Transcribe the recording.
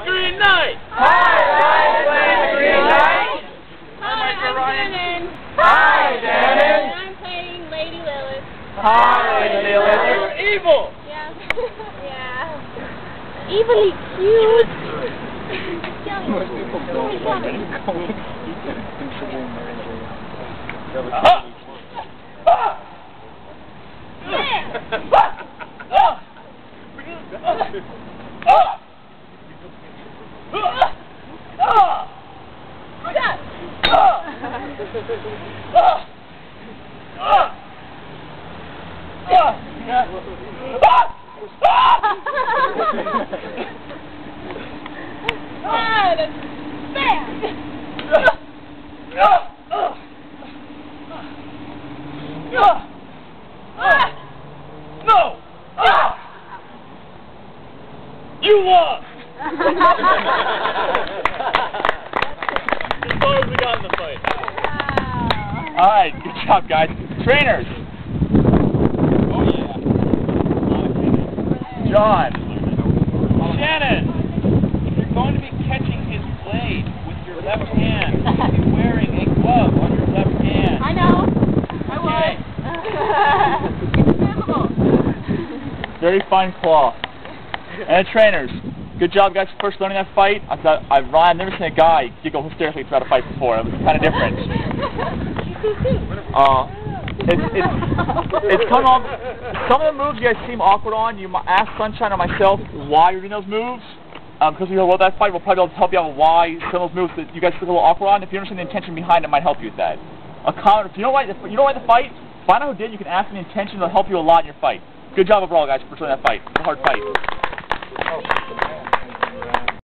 Green Knight! Hi, Green Knight! Hi, I'm Shannon. Hi, Shannon! And I'm playing Lady Lilith. Hi, Lady Lilith! You're evil! Yeah. Yeah. Evilly cute. No! You lost! As far as we got in the fight. Alright, good job, guys. Trainers! Oh, yeah. John! Shannon! You're going to be catching his blade with your left hand. You'll be wearing a glove on your left hand. I know. I Okay. was. It's visible. Very fine claw. And trainers, good job, guys, for first learning that fight. I've never seen a guy giggle hysterically throughout a fight before. It was kind of different. It's coming on. Some of the moves you guys seem awkward on. You might ask Sunshine or myself why you're doing those moves. Because we know about that fight, we'll probably be able to help you out with why some of those moves that you guys feel a little awkward on. If you understand the intention behind it, might help you with that. A comment. If you don't like the fight, find out who did. You can ask them the intention. It'll help you a lot in your fight. Good job overall, guys, for doing that fight. It's a hard fight.